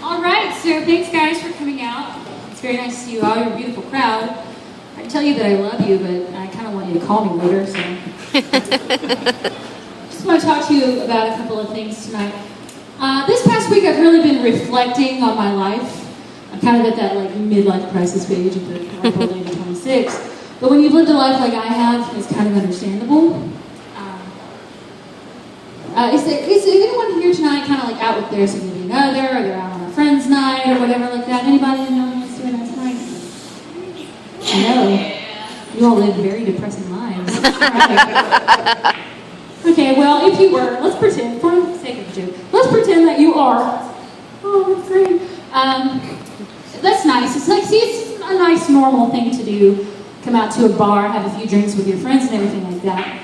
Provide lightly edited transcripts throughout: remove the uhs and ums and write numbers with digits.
All right, so thanks guys for coming out. It's very nice to see you all. You're a beautiful crowd. I can tell you that I love you, but I kind of want you to call me later, so. Just want to talk to you about a couple of things tonight. This past week I've really been reflecting on my life. I'm kind of at that like midlife crisis stage of the ripe age of 26. But when you've lived a life like I have, it's kind of understandable. Is anyone here tonight kind of like out with their significant other, or they're out on a friend's night, or whatever like that? Anybody know what's doing that tonight? I know. You all live very depressing lives. Okay, well, if you were, let's pretend, for the sake of the joke, let's pretend that you are. Oh, that's great. That's nice. It's like, see, it's a nice, normal thing to do. Come out to a bar, have a few drinks with your friends and everything like that.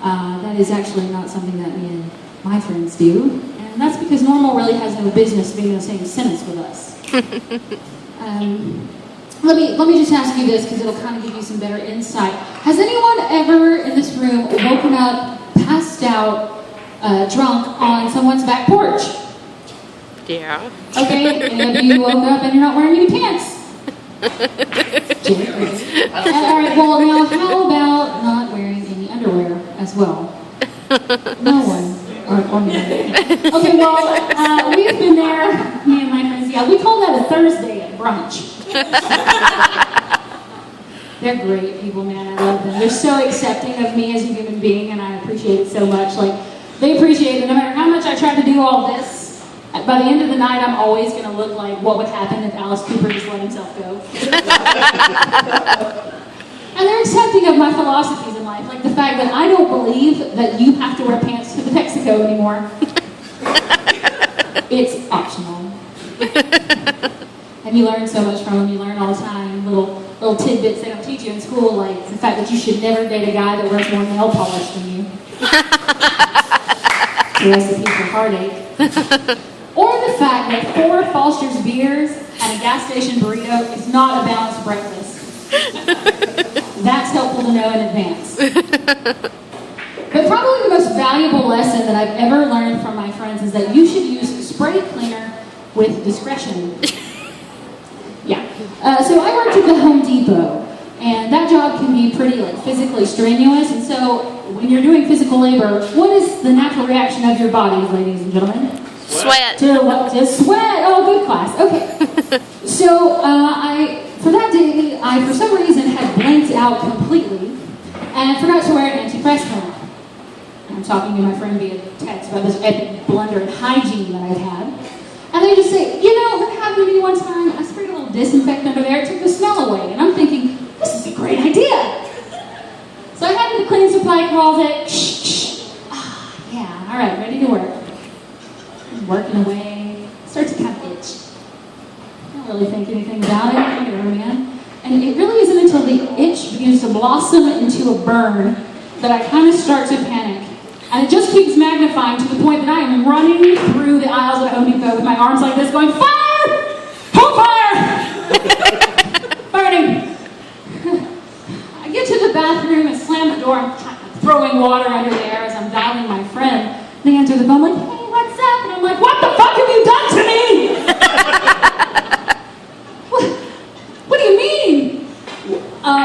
That is actually not something that me and my friends do. And that's because normal really has no business being in the same sentence with us. Let me just ask you this, because it'll kind of give you some better insight. Has anyone ever in this room woken up, passed out, drunk on someone's back porch? Yeah. Okay, and you woke up and you're not wearing any pants. Alright, well now how about not wearing any underwear as well? No one. Or me. Okay, well, we've been there, me and my friends, yeah, we call that a Thursday at brunch. They're great people, man, I love them. They're so accepting of me as a human being, and I appreciate it so much. Like, they appreciate it no matter how much I try to do all this. By the end of the night, I'm always going to look like what would happen if Alice Cooper just let himself go. And they're accepting of my philosophies in life, like the fact that I don't believe that you have to wear pants to the Mexico anymore. It's optional. And you learn so much from them. You learn all the time, little tidbits they don't teach you in school, like the fact that you should never date a guy that wears more nail polish than you. The recipe for heartache. Or the fact that 4 Foster's beers and a gas station burrito is not a balanced breakfast. That's helpful to know in advance. But probably the most valuable lesson that I've ever learned from my friends is that you should use spray cleaner with discretion. Yeah. So I worked at the Home Depot, and that job can be pretty like physically strenuous. And so when you're doing physical labor, what is the natural reaction of your body, ladies and gentlemen? Sweat. To sweat. Oh, good class. Okay. So for that day, I for some reason had blanked out completely and forgot to wear an antiperspirant. I'm talking to my friend via text about this epic blunder in hygiene that I've had. And they just say, you know, that happened to me one time. I sprayed a little disinfectant under there, it took the smell away. And I'm thinking, this is a great idea. So I head to the cleaning supply closet. Yeah, all right, ready to work. I'm working away, start to kind of itch. I don't really think anything about it, whatever, man. And it really isn't until the itch begins to blossom into a burn that I kind of start to panic. And it just keeps magnifying to the point that I am running through the aisles at Home Depot with my arms like this going, fire! Home fire! Burning! I get to the bathroom and slam the door. I'm throwing water under there as I'm dialing my friend. They answer the phone like, hey, what's up? And I'm like, what the fuck have you done to me? What do you mean?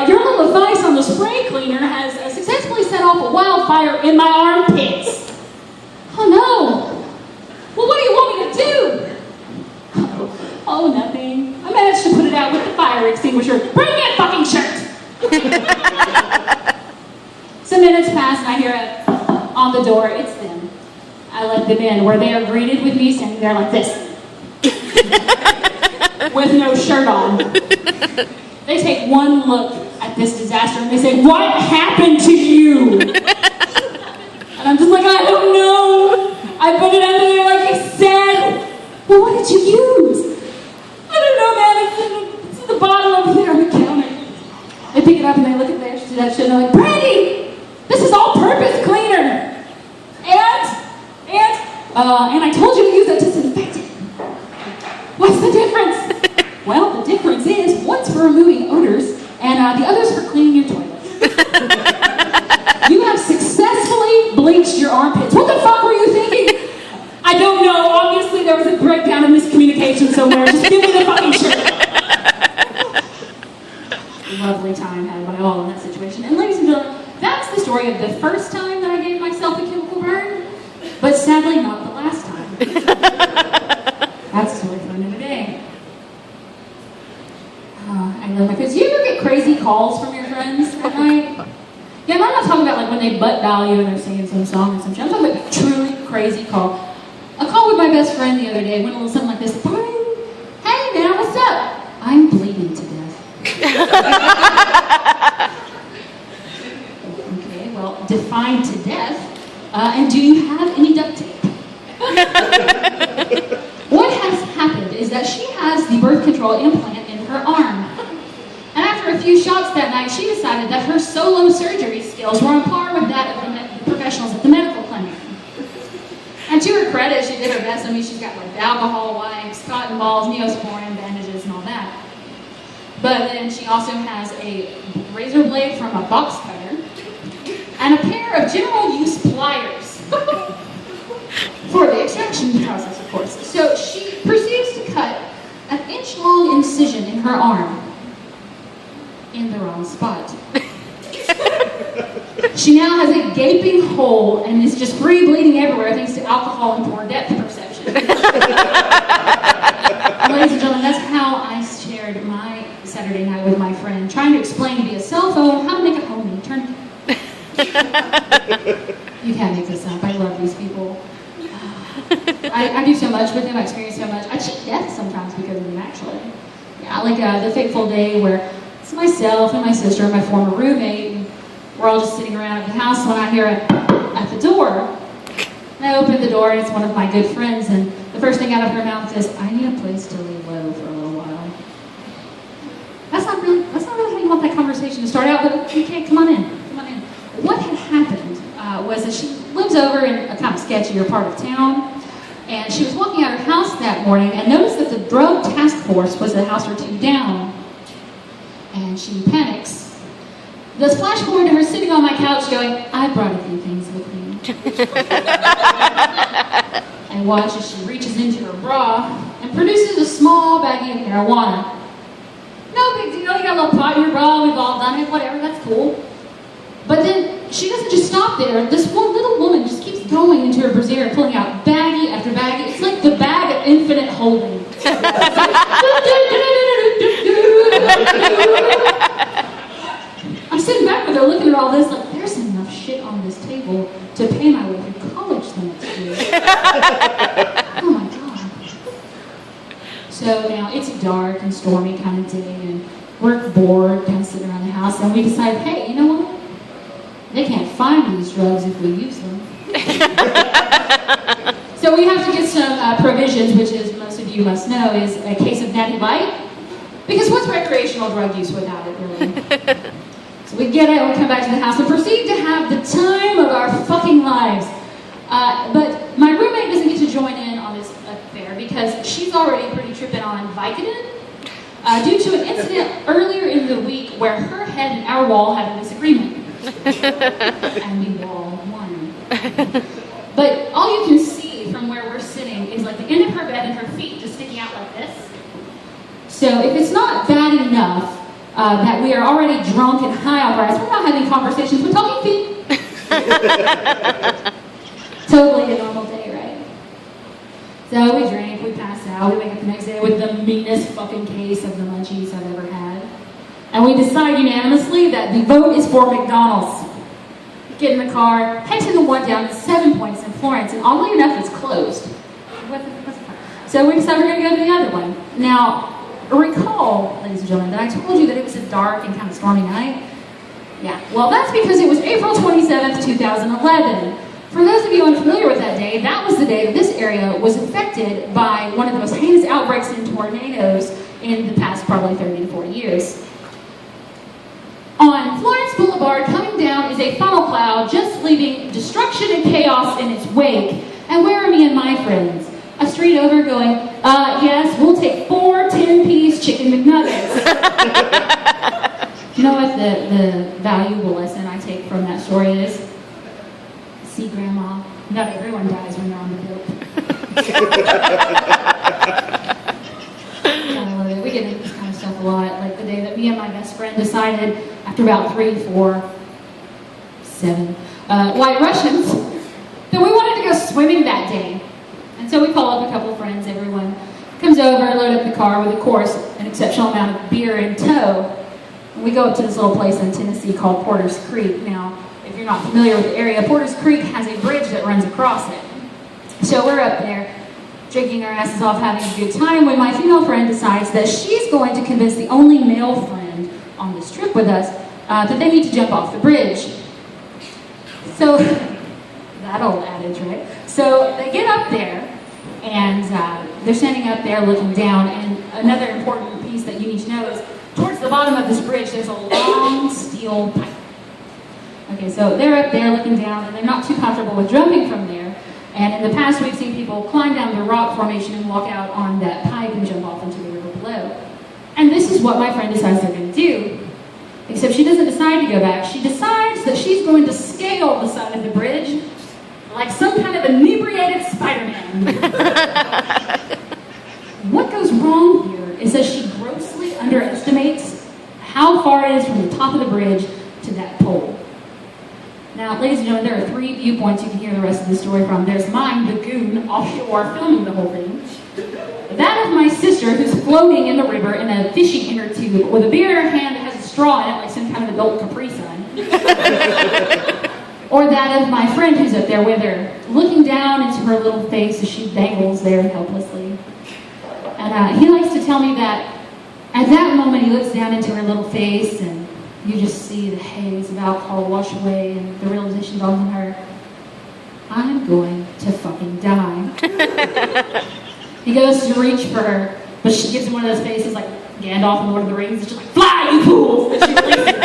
Your little advice on the spray cleaner has successfully set off a wildfire in my armpits. Oh no. Well, what do you want me to do? Oh, nothing. I managed to put it out with the fire extinguisher. Bring that fucking shirt. Some minutes pass and I hear it on the door. It's them. I let them in, where they are greeted with me standing there like this. With no shirt on. They take one look at this disaster and they say, what happened to you? And I'm just like, I don't know. I put it under there like you said. Well, what did you use? I don't know, man. It's in the bottle over there on the counter. They pick it up and they look at that shit and they're like, Brandie, this is all-purpose cleaner. And I told you to use a disinfectant. What's the difference? Well, the difference is one's for removing odors and the other's for cleaning your toilet. You have successfully bleached your armpits. What the fuck were you thinking? I don't know. Obviously, somewhere. Just give me the fucking shirt. Lovely time had by all in that situation. And ladies and gentlemen, that's the story of the first time that I gave myself a chemical burn, but sadly not the last time. That's a story for another day. I love my kids. Do you ever get crazy calls from your friends at night? Yeah, I'm not talking about like when they butt dial you and they're singing some song or some shit. I'm talking about a truly crazy call. A call with my best friend the other day went a little something like this. Hey man, what's up? I'm bleeding to death. Okay, well, define to death. And do you have any duct tape? What has happened is that she has the birth control implant in her arm. And after a few shots that night, she decided that her solo surgery skills were on par with that of the professionals at the medical clinic. And to her credit, she did her best. I mean, she's got like alcohol wipes, cotton balls, neosporin, bandages, and all that. But then she also has a razor blade from a box cutter and a pair of general use pliers for the extraction process, of course. So she proceeds to cut an inch-long incision in her arm in the wrong spot. She now has a gaping hole and is just free bleeding everywhere thanks to alcohol and poor depth perception. Ladies and gentlemen, that's how I shared my Saturday night with my friend, trying to explain via cell phone how to make a homemade turkey. You can't make this up. I love these people. I do so much with them. I experience so much. I cheat death sometimes because of them, actually. Yeah, like the fateful day where it's myself and my sister and my former roommate, and we're all just sitting around at the house when I hear it at the door. And I open the door and it's one of my good friends, and the first thing out of her mouth is, I need a place to lay low for a little while. That's not really how you want that conversation to start out, but okay, come on in. What had happened was that she lives over in a kind of sketchier part of town, and she was walking out of her house that morning and noticed that the drug task force was a house or two down, and she panics. Does flash forward to her sitting on my couch going, I brought a few things with me. And watch as she reaches into her bra and produces a small baggie of marijuana. No big deal, you got a little pot in your bra, we've all done it, whatever, that's cool. But then she doesn't just stop there. This one little woman just keeps going into her brassiere and pulling out baggie after baggie. It's like the bag of infinite holding. I'm sitting back with her looking at all this like, there's enough shit on this table to pay my way through college the next year. Oh my God. So now it's a dark and stormy kind of day, and we're bored, kind of sitting around the house, and we decide, hey, you know what? They can't find these drugs if we use them. So we have to get some provisions, which, as most of you must know, is a case of Natty Light. Because what's recreational drug use without it, really? So we get it, we come back to the house, and proceed to have the time of our fucking lives. But my roommate doesn't get to join in on this affair because she's already pretty tripping on Vicodin due to an incident earlier in the week where her head and our wall had a disagreement. And we all won. But all you can see from where we're sitting is like the end of her bed and her feet just sticking out like this. So if it's not bad enough that we are already drunk and high off our ass, we're not having conversations, we're talking feet. Totally a normal day, right? So we drink, we pass out, we wake up the next day with the meanest fucking case of the munchies I've ever had. And we decide unanimously that the vote is for McDonald's. Get in the car, head to the one down at 7 Points in Florence, and oddly enough, it's closed. So we decided we're going to go to the other one. Now, recall, ladies and gentlemen, that I told you that it was a dark and kind of stormy night. Yeah, well, that's because it was April 27th, 2011. For those of you unfamiliar with that day, that was the day that this area was affected by one of the most heinous outbreaks in tornadoes in the past probably 30 to 40 years. On Florence Boulevard, coming down is a funnel cloud just leaving destruction and chaos in its wake. And where are me and my friends? A street over going, yes, we'll take 4 10-piece chicken McNuggets. You know what the valuable lesson I take from that story is? See, Grandma, not everyone dies when they're on the boat. and my best friend decided, after about 3, 4, 7 White Russians, that we wanted to go swimming that day. And so we call up a couple of friends, everyone comes over, load up the car with, of course, an exceptional amount of beer in tow. And we go up to this little place in Tennessee called Porter's Creek. Now, if you're not familiar with the area, Porter's Creek has a bridge that runs across it. So we're up there, drinking our asses off, having a good time, when my female friend decides that she's going to convince the only male friend on this trip with us that they need to jump off the bridge. So, that old adage, right? So they get up there, and they're standing up there looking down, and another important piece that you need to know is towards the bottom of this bridge there's a long steel pipe. Okay, so they're up there looking down, and they're not too comfortable with jumping from there. And in the past, we've seen people climb down the rock formation and walk out on that pipe and jump off into the river below. And this is what my friend decides they're going to do. Except she doesn't decide to go back. She decides that she's going to scale the side of the bridge like some kind of inebriated Spider-Man. What goes wrong here is that she grossly underestimates how far it is from the top of the bridge to that pole. Now, ladies and gentlemen, there are 3 viewpoints you can hear the rest of the story from. There's mine, the goon, offshore, filming the whole thing. That of my sister, who's floating in the river in a fishing inner tube with a beer in her hand that has a straw in it, like some kind of adult Capri Sun. Or that of my friend who's up there with her, looking down into her little face as she dangles there helplessly. And he likes to tell me that at that moment he looks down into her little face and you just see the haze of alcohol wash away and the realization dawns on her, I'm going to fucking die. He goes to reach for her, but she gives him one of those faces like Gandalf in Lord of the Rings. It's just like, fly, you fools! And she releases it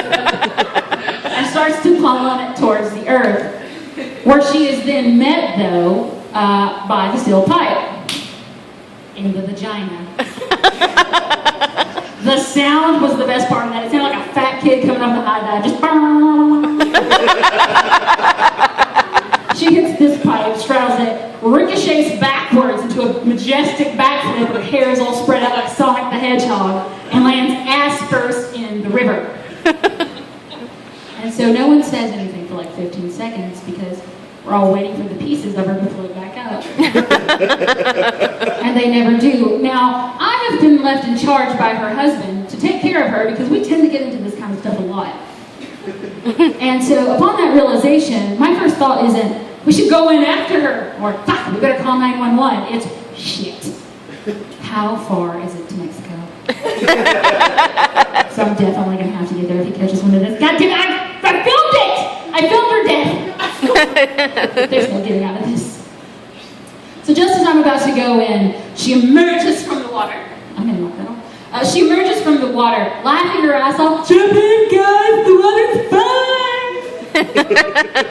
and starts to plummet towards the earth, where she is then met, though, by the steel pipe in the vagina. The sound was the best part of that. It sounded like a fat kid coming off the high dive, just She hits this pipe, straddles it, ricochets backwards into a majestic backflip. Her hair is all spread out like Sonic the Hedgehog, and lands ass first in the river. And so no one says anything for like 15 seconds because we're all waiting for the pieces of her to float back up. And they never do. Now, I have been left in charge by her husband to take care of her because we tend to get into this kind of stuff a lot. And so upon that realization, my first thought isn't, we should go in after her, or fuck, we better call 911. It's, shit, how far is it to Mexico? So I'm definitely going to have to get there if he catches one of this. God damn it, I filmed it! I filmed her death! There's no getting out of this. So just as I'm about to go in, she emerges from the water. I'm going to knock that off. She emerges from the water, laughing her ass off. Jump in, guys, the water's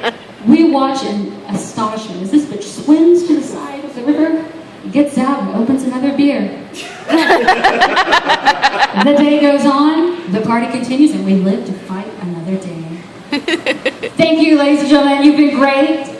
fine! We watch in astonishment as this bitch swims to the side of the river, gets out and opens another beer. The day goes on, the party continues, and we live to fight another day. Thank you, ladies and gentlemen. You've been great.